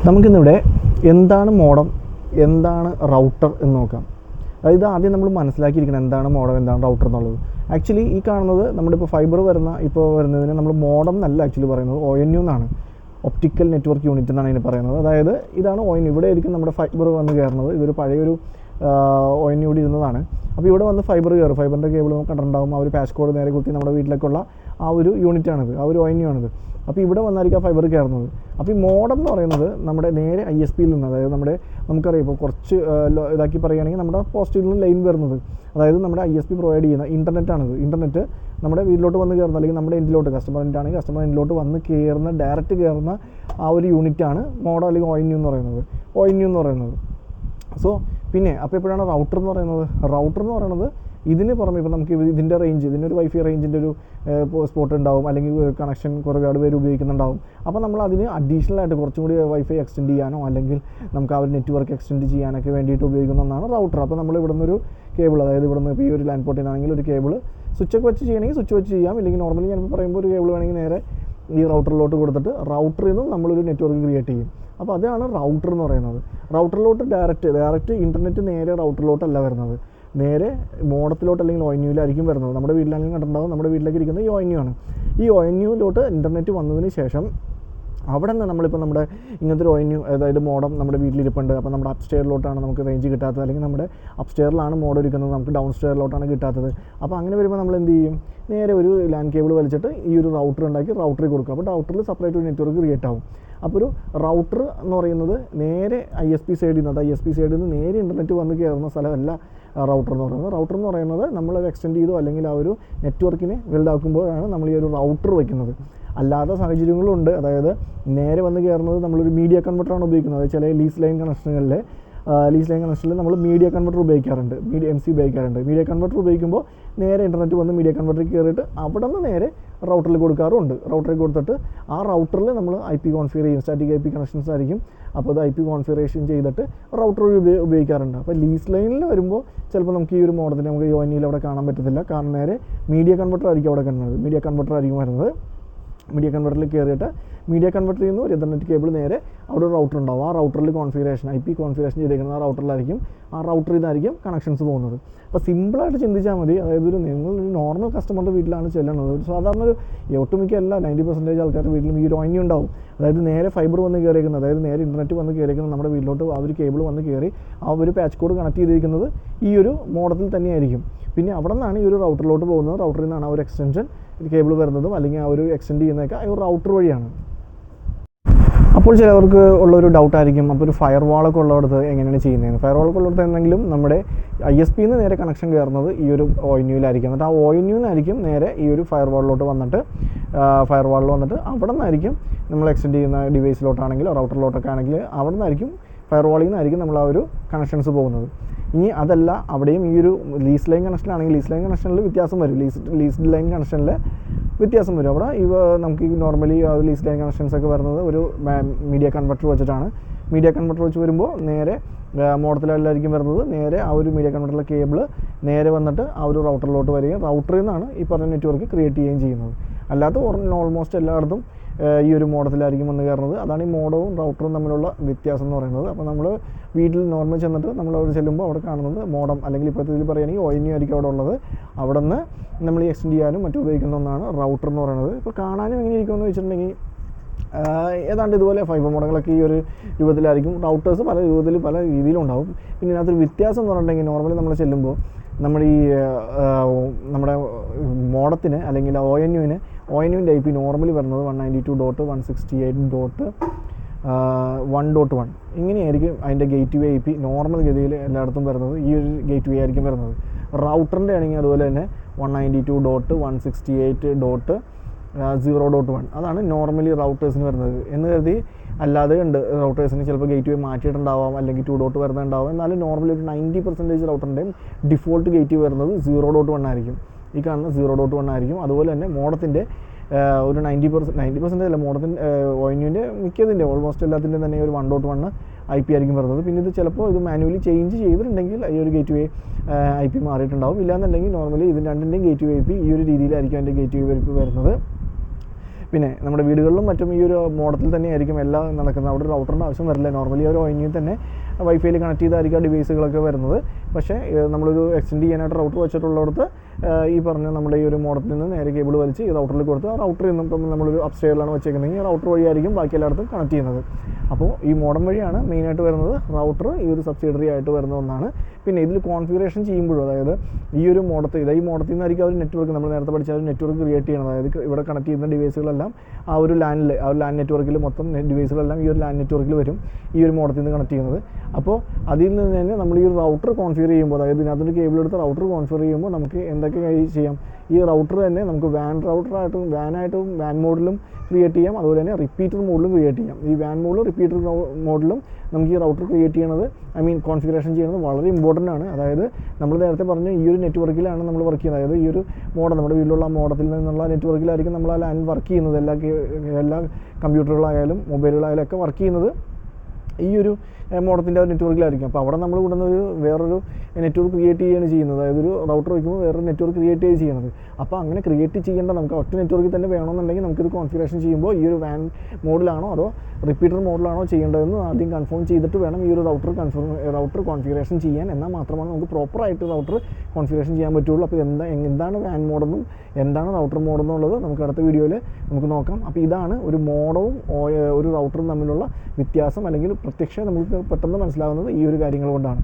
നമുക്കിന്നിവിടെ എന്താണ് മോഡം, എന്താണ് റൗട്ടർ എന്ന് നോക്കാം. അതായത് ആദ്യം നമ്മൾ മനസ്സിലാക്കിയിരിക്കണം എന്താണ് മോഡം, എന്താണ് റൗട്ടർ എന്നുള്ളത്. ആക്ച്വലി ഈ കാണുന്നത് നമ്മുടെ ഇപ്പോൾ ഫൈബർ വരുന്നതിന് നമ്മൾ മോഡം എന്നല്ല ആക്ച്വലി പറയുന്നത്, ONU എന്നാണ്, ഒപ്റ്റിക്കൽ നെറ്റ്വർക്ക് യൂണിറ്റ് എന്നാണ് ഇതിന് പറയുന്നത്. അതായത് ഇതാണ് ONU. ഇവിടെ ആയിരിക്കും നമ്മുടെ ഫൈബർ വന്ന് കയറുന്നത്. ഇതൊരു പഴയൊരു ONU കൂടി ഇരുന്നതാണ്. അപ്പോൾ ഇവിടെ വന്ന് ഫൈബർ കയറും. ഫൈബറിൻ്റെ കേബിൾ നമുക്ക് കണ്ടിട്ടുണ്ടാകും. ആ ഒരു പാച്ച് കോഡ് നേരെ കുത്തി നമ്മുടെ വീട്ടിലേക്കുള്ള ആ ഒരു യൂണിറ്റാണിത്, ആ ഒരു ONU ആണിത്. അപ്പോൾ ഇവിടെ വന്നായിരിക്കും ആ ഫൈബർ കയറുന്നത്. അപ്പോൾ ഈ മോഡം എന്ന് പറയുന്നത് നമ്മുടെ നേരെ ISPയിൽ നിന്ന്, അതായത് നമുക്കറിയാം ഇപ്പോൾ കുറച്ച് ഇതാക്കി പറയുകയാണെങ്കിൽ നമ്മുടെ പോസ്റ്റിൽ നിന്ന് ലൈൻ വരുന്നത്, അതായത് നമ്മുടെ ISP പ്രൊവൈഡ് ചെയ്യുന്ന ഇൻ്റർനെറ്റാണിത്. ഇൻ്റർനെറ്റ് നമ്മുടെ വീട്ടിലോട്ട് വന്ന് കയറുന്ന, അല്ലെങ്കിൽ നമ്മുടെ എൻഡിലോട്ട് കസ്റ്റമർ എൻഡാണെങ്കിൽ കസ്റ്റമർ എൻഡിലോട്ട് വന്ന് കയറുന്ന, ഡയറക്റ്റ് കയറുന്ന ആ ഒരു യൂണിറ്റാണ് മോഡം അല്ലെങ്കിൽ ONU എന്ന് പറയുന്നത്. സോ പിന്നെ അപ്പോൾ എപ്പോഴാണ് റൗട്ടർ എന്ന് പറയുന്നത്? റൗട്ടർ എന്ന് പറയുന്നത് ഇതിന് പുറമെ ഇപ്പോൾ നമുക്ക് ഇതിൻ്റെ റേഞ്ച്, ഇതിനൊരു വൈഫൈ റേഞ്ചിൻ്റെ ഒരു സ്പോട്ട് ഉണ്ടാവും, അല്ലെങ്കിൽ കണക്ഷൻ ഒരുപാട് പേര് ഉപയോഗിക്കുന്നുണ്ടാവും. അപ്പോൾ നമ്മൾ അതിന് അഡീഷണലായിട്ട് കുറച്ചും കൂടി വൈഫൈ എക്സ്റ്റെൻഡ് ചെയ്യാനോ അല്ലെങ്കിൽ നമുക്ക് ആ ഒരു നെറ്റ്വർക്ക് എക്സ്റ്റെൻഡ് ചെയ്യാനൊക്കെ വേണ്ടിയിട്ട് ഉപയോഗിക്കുന്ന ഒന്നാണ് റൗട്ടർ. അപ്പോൾ നമ്മൾ ഇവിടുന്ന് ഒരു കേബിൾ, അതായത് ഇവിടുന്ന് ഇപ്പോൾ ഈ ഒരു ലാൻഡ് പോർട്ടിനാണെങ്കിൽ ഒരു കേബിൾ സ്വിച്ചൊക്കെ വെച്ച് ചെയ്യണമെങ്കിൽ സ്വിച്ച് വെച്ച് ചെയ്യാം. ഇല്ലെങ്കിൽ നോർമലി ഞാനിപ്പോൾ പറയുമ്പോൾ ഒരു കേബിൾ വേണമെങ്കിൽ നേരെ ഈ റൗട്ടറിലോട്ട് കൊടുത്തിട്ട് റൗട്ടറിൽ നിന്നും നമ്മളൊരു നെറ്റ്വർക്ക് ക്രിയേറ്റ് ചെയ്യും. അപ്പോൾ അതാണ് റൗട്ടർ എന്ന് പറയുന്നത്. റൗട്ടറിലോട്ട് ഡയറക്റ്റ് ഇൻ്റർനെറ്റ് നേരെ റൗട്ടറിലോട്ടല്ല വരുന്നത്, നേരെ മോഡത്തിലോട്ട് അല്ലെങ്കിൽ ONUവിലായിരിക്കും വരുന്നത്. നമ്മുടെ വീട്ടിലാണെങ്കിലും കണ്ടിട്ടുണ്ടാകും, നമ്മുടെ വീട്ടിലേക്ക് ഇരിക്കുന്നത് ഈ ONU ആണ്. ഈ ONUവിലോട്ട് ഇൻ്റർനെറ്റ് വന്നതിന് ശേഷം അവിടെ നിന്ന് നമ്മളിപ്പോൾ നമ്മുടെ ഇങ്ങനത്തെ ഒരു ONU, അതായത് മോഡം നമ്മുടെ വീട്ടിലിരിപ്പുണ്ട്. അപ്പോൾ നമ്മുടെ അപ്സ്റ്റെയറിലോട്ടാണ് നമുക്ക് റേഞ്ച് കിട്ടാത്തത്, അല്ലെങ്കിൽ നമ്മുടെ അപ്സ്റ്റെയറിലാണ് മോഡം ഇരിക്കുന്നത്, നമുക്ക് ഡൗൺ സ്റ്റെയറിലോട്ടാണ് കിട്ടാത്തത്. അപ്പോൾ അങ്ങനെ വരുമ്പോൾ നമ്മൾ എന്ത് ചെയ്യും? നേരെ ഒരു ലാൻഡ് കേബിൾ വലിച്ചിട്ട് ഈ ഒരു റൗട്ടർ ഉണ്ടാക്കി റൗട്ടറിൽ കൊടുക്കും. അപ്പോൾ റൗട്ടറിൽ സെപ്പറേറ്റ് ഒരു നെറ്റ്വർക്ക് ക്രിയേറ്റ് ആവും. അപ്പോൾ ഒരു റൗട്ടർ എന്ന് പറയുന്നത് നേരെ ISP സൈഡിൽ നിന്ന് നേരെ ഇൻ്റർനെറ്റ് വന്ന് കയറുന്ന സ്ഥലമല്ല റൗട്ടർ എന്ന് പറയുന്നത്. റൗട്ടർ എന്ന് പറയുന്നത് നമ്മളത് എക്സ്റ്റെൻഡ് ചെയ്തോ അല്ലെങ്കിൽ ആ ഒരു നെറ്റ്വർക്കിനെ വലുതാക്കുമ്പോഴാണ് നമ്മൾ ഈ ഒരു റൗട്ടർ വയ്ക്കുന്നത്. അല്ലാത്ത സാഹചര്യങ്ങളുണ്ട്. അതായത് നേരെ വന്ന് കയറുന്നത് നമ്മളൊരു മീഡിയ കൺവെർട്ടറാണ് ഉപയോഗിക്കുന്നത്. ചില ലീസ് ലൈൻ കണക്ഷനിൽ നമ്മൾ മീഡിയ കൺവെർട്ടർ ഉപയോഗിക്കാറുണ്ട്, MC ഉപയോഗിക്കാറുണ്ട്. മീഡിയ കൺവെർട്ടർ ഉപയോഗിക്കുമ്പോൾ നേരെ ഇൻ്റർനെറ്റ് വന്ന് മീഡിയ കൺവെർട്ടറിൽ കയറിയിട്ട് അവിടെ നിന്ന് നേരെ റൗട്ടറിൽ കൊടുക്കാറുണ്ട്. റൗട്ടറിൽ കൊടുത്തിട്ട് ആ റൗട്ടറിൽ നമ്മൾ IP കോൺഫിഗർ ചെയ്യും. സ്റ്റാറ്റിക് IP കണക്ഷൻസ് ആയിരിക്കും. അപ്പോൾ അത് IP കോൺഫിഗറേഷൻ ചെയ്തിട്ട് റൗട്ടർ ഉപയോഗിക്കാറുണ്ട്. അപ്പോൾ ലീസ് ലൈനിൽ വരുമ്പോൾ ചിലപ്പോൾ നമുക്ക് ഈ ഒരു മോഡത്തിന് നമുക്ക് ONUവിൽ അവിടെ കാണാൻ പറ്റത്തില്ല. കാരണം നേരെ മീഡിയ കൺവെർട്ടർ ആയിരിക്കും അവിടെ കാണുന്നത്. മീഡിയ കൺവെർട്ടറിൽ കയറിയിട്ട് മീഡിയ കൺവെർട്ടറിൽ നിന്ന് ഒരു ഇൻ്റർനെറ്റ് കേബിൾ നേരെ അവിടെ ഒരു റൗട്ടർ ഉണ്ടാവും. ആ റൗട്ടറിൽ IP കോൺഫിഗറേഷൻ ചെയ്തേക്കുന്നത് ആ റൗട്ടറിലായിരിക്കും. ആ റൗട്ടറിൽ നിന്നായിരിക്കും കണക്ഷൻസ് പോകുന്നത്. അപ്പോൾ സിമ്പിളായിട്ട് ചിന്തിച്ചാൽ മതി. അതായത് നിങ്ങളൊരു നോർമൽ കസ്റ്റമറിൻ്റെ വീട്ടിലാണ് ചെല്ലുന്നത്. സാധാരണ ഒരു ഒട്ടുമിക്ക 90% ആൾക്കാരുടെ വീട്ടിലും ഈ ഒരു ONU ഉണ്ടാവും. അതായത് നേരെ ഫൈബർ വന്ന് കയറിയിരിക്കുന്നത്, അതായത് നേരെ ഇൻ്റർനെറ്റ് വന്ന് കയറിയിരിക്കുന്നത് നമ്മുടെ വീട്ടിലോട്ട് ആ ഒരു കേബിൾ വന്ന് കയറി ആ ഒരു പാച്ച് കോഡ് കണക്ട് ചെയ്തിരിക്കുന്നത് ഈ ഒരു മോഡത്തിൽ തന്നെയായിരിക്കും. പിന്നെ അവിടെ നിന്നാണ് ഈ ഒരു റൗട്ടറിലോട്ട് പോകുന്നത്. റൗട്ടറിൽ നിന്നാണ് ആ ഒരു എക്സ്റ്റൻഷൻ കേബിൾ വരുന്നതും, അല്ലെങ്കിൽ ആ ഒരു എക്സ്റ്റെൻഡ് ചെയ്യുന്നതൊക്കെ ആ ഒരു റൗട്ടർ വഴിയാണ്. അപ്പോൾ ചിലവർക്ക് ഉള്ളൊരു ഡൗട്ടായിരിക്കും, അപ്പോൾ ഒരു ഫയർ വാളൊക്കെ ഉള്ളിടത്ത് എങ്ങനെയാണ് ചെയ്യുന്നത്? ഫയർ വാളൊക്കെ ഉള്ളിടത്ത് എന്തെങ്കിലും നമ്മുടെ ISPയിൽ നിന്ന് നേരെ കണക്ഷൻ കയറുന്നത് ഈ ഒരു ONUവിലായിരിക്കും. എന്നിട്ട് ആ ONUവിനായിരിക്കും നേരെ ഈ ഒരു ഫയർ വാളിൽ വന്നിട്ട് അവിടെ നിന്നായിരിക്കും നമ്മൾ എക്സ്റ്റെൻഡ് ചെയ്യുന്ന ഡിവൈസിലോട്ടാണെങ്കിൽ റൗട്ടറിലോട്ടൊക്കെ ആണെങ്കിൽ അവിടെ നിന്നായിരിക്കും ഫയർ വാളിൽ നിന്നായിരിക്കും നമ്മൾ ആ ഒരു കണക്ഷൻസ് പോകുന്നത്. ഇനി അതല്ല, അവിടെയും ഈ ഒരു ലീസ് ലൈൻ കണക്ഷനാണെങ്കിൽ ലീസ് ലൈൻ കണക്ഷനിൽ വ്യത്യാസം വരും. ലീസ് ലൈൻ കണക്ഷനിൽ വ്യത്യാസം വരും. അവിടെ നമുക്ക് നോർമലി ആ ഒരു ലീസ് ലൈൻ കണക്ഷൻസ് ഒക്കെ വരുന്നത് ഒരു മീഡിയ കൺവെർട്ടർ വെച്ചിട്ടാണ്. മീഡിയ കൺവെർട്ടർ വെച്ച് വരുമ്പോൾ നേരെ മോഡത്തിലെല്ലായിരിക്കും വരുന്നത്. നേരെ ആ ഒരു മീഡിയ കൺവെർട്ടറിലെ കേബിൾ നേരെ വന്നിട്ട് ആ ഒരു റൗട്ടറിലോട്ട് വരികയും റൗട്ടറിൽ നിന്നാണ് ഈ പറഞ്ഞ നെറ്റ്വർക്ക് ക്രിയേറ്റ് ചെയ്യുകയും ചെയ്യുന്നത്. അല്ലാത്ത ഓൾമോസ്റ്റ് എല്ലായിടത്തും ഈ ഒരു മോഡത്തിലായിരിക്കും വന്ന് കയറുന്നത്. അതാണ് ഈ മോഡവും റൗട്ടറും തമ്മിലുള്ള വ്യത്യാസം എന്ന് പറയുന്നത്. അപ്പോൾ നമ്മൾ വീട്ടിൽ നോർമൽ ചെന്നിട്ട് നമ്മൾ അവിടെ ചെല്ലുമ്പോൾ അവിടെ കാണുന്നത് മോഡം, അല്ലെങ്കിൽ ഇപ്പോഴത്തെ ഇതിൽ പറയുകയാണെങ്കിൽ ONU ആയിരിക്കും അവിടെ ഉള്ളത്. അവിടെ നിന്ന് നമ്മൾ ഈ എക്സ്റ്റെൻഡ് ചെയ്യാനും മറ്റും ഉപയോഗിക്കുന്ന ഒന്നാണ് റൗട്ടർ എന്ന് പറയുന്നത്. ഇപ്പോൾ കാണാനും എങ്ങനെ ഇരിക്കുമെന്ന് വെച്ചിട്ടുണ്ടെങ്കിൽ ഏതാണ്ട് ഇതുപോലെ ഫൈബർ മോഡങ്ങളൊക്കെ ഈ ഒരു രൂപത്തിലായിരിക്കും. റൗട്ടേഴ്സ് പല രീതിയിലും ഉണ്ടാവും. പിന്നെ ഇതിനകത്തൊരു വ്യത്യാസം എന്ന് പറഞ്ഞിട്ടുണ്ടെങ്കിൽ നോർമലി നമ്മൾ ചെല്ലുമ്പോൾ നമ്മുടെ മോഡത്തിന് അല്ലെങ്കിൽ ONUവിൻ്റെ IP നോർമലി വരുന്നത് 192.168.1.1 ഇങ്ങനെയായിരിക്കും അതിൻ്റെ ഗേറ്റ് വേ IP നോർമൽ ഗതിയിൽ എല്ലായിടത്തും വരുന്നത്. ഈ ഒരു ഗേറ്റ് വേ ആയിരിക്കും വരുന്നത്. റൗട്ടറിൻ്റെ ആണെങ്കിൽ അതുപോലെ തന്നെ 192.168.0.1 അതാണ് നോർമലി റൗട്ടേഴ്സിന് വരുന്നത്. എന്ന് കരുതി അല്ലാതെ ഉണ്ട് റൗട്ടേഴ്സിന് ചിലപ്പോൾ ഗേറ്റ് വേ മാറ്റിയിട്ടുണ്ടാവാം, അല്ലെങ്കിൽ 2.0 വരുന്നുണ്ടാവും. എന്നാലും നോർമലി ഒരു 90% റൗട്ടറിൻ്റെയും ഡിഫോൾട്ട് ഗേറ്റ് വേ വരുന്നത് 0.1 ആയിരിക്കും. ഈ കാണുന്ന 0.1 ആയിരിക്കും. അതുപോലെ തന്നെ മോഡത്തിൻ്റെ ഒരു 90% അല്ല, മോഡത്തിൻ്റെ ONUവിൻ്റെ മിക്കതിൻ്റെ ഓൾമോസ്റ്റ് എല്ലാത്തിൻ്റെ തന്നെ ഒരു 1.1 IP ആയിരിക്കും വരുന്നത്. പിന്നെ ഇത് ചിലപ്പോൾ ഇത് മാനുവലി ചേഞ്ച് ചെയ്തിട്ടുണ്ടെങ്കിൽ ഈ ഒരു ഗേറ്റ് വേ IP മാറിയിട്ടുണ്ടാവും. ഇല്ലാന്നുണ്ടെങ്കിൽ നോർമലി ഇത് രണ്ടിൻ്റെയും ഗേറ്റ് വേ IP ഈ ഒരു രീതിയിലായിരിക്കും അതിൻ്റെ ഗേറ്റ് വേ വരുന്നത്. പിന്നെ നമ്മുടെ വീടുകളിലും മറ്റും ഈ ഒരു മോഡത്തിൽ തന്നെയായിരിക്കും എല്ലാം നടക്കുന്നത്. അവിടെ ഒരു റൗട്ടറിൻ്റെ ആവശ്യം വരില്ല. നോർമലി ഒരു ONU തന്നെ വൈഫൈയിൽ കണക്ട് ചെയ്തായിരിക്കും ആ ഡിവൈസുകളൊക്കെ വരുന്നത്. പക്ഷേ നമ്മളൊരു എക്സ്റ്റെൻഡ് ചെയ്യാനായിട്ട് റൗട്ടർ വെച്ചിട്ടുള്ളിടത്ത് ഈ പറഞ്ഞ നമ്മുടെ ഈ ഒരു മോഡത്തിൽ നിന്ന് നേരെ കേബിൾ വലിച്ച് ഈ റൗട്ടറിൽ കൊടുത്ത് ആ റൗട്ടറിൽ നിന്നും ഇപ്പം നമ്മളൊരു അപ്സ്റ്റെയറിലാണ് വെച്ചേക്കുന്നതെങ്കിൽ ഈ റൗട്ടർ വഴിയായിരിക്കും ബാക്കി എല്ലായിടത്തും കണക്ട് ചെയ്യുന്നത്. അപ്പോൾ ഈ മോഡം വഴിയാണ് മെയിനായിട്ട് വരുന്നത്. റൗട്ടർ ഈ ഒരു സബ്സിഡറി ആയിട്ട് വരുന്ന ഒന്നാണ്. പിന്നെ ഇതിൽ കോൺഫിഗറേഷൻ ചെയ്യുമ്പോഴും, അതായത് ഈ ഒരു മോഡത്തിൽ ഈ മോഡത്തിൽ നിന്നായിരിക്കും ആ ഒരു നെറ്റ്വർക്ക് നമ്മൾ നേരത്തെ പഠിച്ച ഒരു നെറ്റ്വർക്ക് ക്രിയേറ്റ് ചെയ്യണം. അതായത് ഇവിടെ കണക്ട് ചെയ്യുന്ന ഡിവൈസുകളെല്ലാം ആ ഒരു ലാൻ നെറ്റ്വർക്കിൽ മൊത്തം ഡിവൈസുകളെല്ലാം ഈ ഒരു ലാൻ നെറ്റ്വർക്കിൽ വരും, ഈ ഒരു മോഡത്തിൽ നിന്ന് കണക്ട് ചെയ്യുന്നത്. അപ്പോൾ അതിൽ നിന്ന് തന്നെ നമ്മൾ ഈ ഒരു റൗട്ടർ കോൺഫിഗർ ചെയ്യുമ്പോൾ, അതായത് ഇതിനകത്തൊരു കേബിൾ എടുത്ത് റൗട്ടർ കോൺഫിഗർ ചെയ്യുമ്പോൾ നമുക്ക് എന്തൊക്കെ ചെയ്യാം. ഈ റൗട്ടർ തന്നെ നമുക്ക് വാൻ റൗട്ടറായിട്ടും വാൻ മോഡിലും ക്രിയേറ്റ് ചെയ്യാം, അതുപോലെ തന്നെ റിപ്പീറ്റർ മോഡിലും ക്രിയേറ്റ് ചെയ്യാം. ഈ വാൻ മോഡിലും റിപ്പീറ്റർ മോഡിലും നമുക്ക് ഈ റൗട്ടർ ക്രിയേറ്റ് ചെയ്യണത്, കോൺഫിഗറേഷൻ ചെയ്യുന്നത് വളരെ ഇമ്പോർട്ടൻ്റ് ആണ്. അതായത് നമ്മൾ നേരത്തെ പറഞ്ഞ ഈ ഒരു നെറ്റ്വർക്കിലാണ് നമ്മൾ വർക്ക് ചെയ്യുന്നത്. അതായത് ഈ ഒരു മോഡം നമ്മുടെ വീട്ടിലുള്ള മോഡത്തിൽ നിന്നുള്ള നെറ്റ്വർക്കിലായിരിക്കും നമ്മൾ ആ ലാൻ വർക്ക് ചെയ്യുന്നത്. എല്ലാ കമ്പ്യൂട്ടറുകളായാലും മൊബൈലുകളായാലും ഒക്കെ വർക്ക് ചെയ്യുന്നത് ഈ ഒരു മോഡത്തിൻ്റെ ഒരു നെറ്റ്വർക്കിലായിരിക്കും. അപ്പോൾ അവിടെ നമ്മൾ കൊണ്ടുവന്ന വേറൊരു നെറ്റ്വർക്ക് ക്രിയേറ്റ് ചെയ്യുകയാണ് ചെയ്യുന്നത്. അതായത് ഒരു റൗട്ടർ വയ്ക്കുമ്പോൾ വേറൊരു നെറ്റ്വർക്ക് ക്രിയേറ്റ് ചെയ്യുന്നത്. അപ്പോൾ അങ്ങനെ ക്രിയേറ്റ് ചെയ്യേണ്ട നമുക്ക് ഒറ്റ നെറ്റ്വർക്കിൽ തന്നെ വേണമെന്നുണ്ടെങ്കിൽ നമുക്കിത് കോൺഫിഗറേഷൻ ചെയ്യുമ്പോൾ ഈ ഒരു വാൻ മോഡിലാണോ അതോ റിപ്പീറ്റർ മോഡിലാണോ ചെയ്യേണ്ടതെന്ന് ആദ്യം കൺഫേം ചെയ്തിട്ട് വേണം ഈ ഒരു റൗട്ടർ കോൺഫിഗറേഷൻ ചെയ്യാൻ. എന്നാൽ മാത്രമാണ് നമുക്ക് പ്രോപ്പറായിട്ട് റൗട്ടർ കോൺഫിഗറേഷൻ ചെയ്യാൻ പറ്റുള്ളൂ. അപ്പോൾ എന്താണ് വാൻ മോഡെന്നും എന്താണ് റൗട്ടർ മോഡെന്നുള്ളത് നമുക്ക് അടുത്ത വീഡിയോയിൽ നമുക്ക് നോക്കാം. അപ്പോൾ ഇതാണ് ഒരു മോഡവും ഒരു റൗട്ടറും തമ്മിലുള്ള വ്യത്യാസം, അല്ലെങ്കിൽ പ്രത്യക്ഷ നമുക്ക് പെട്ടെന്ന് മനസ്സിലാകുന്നത് ഈ ഒരു കാര്യങ്ങൾ കൊണ്ടാണ്.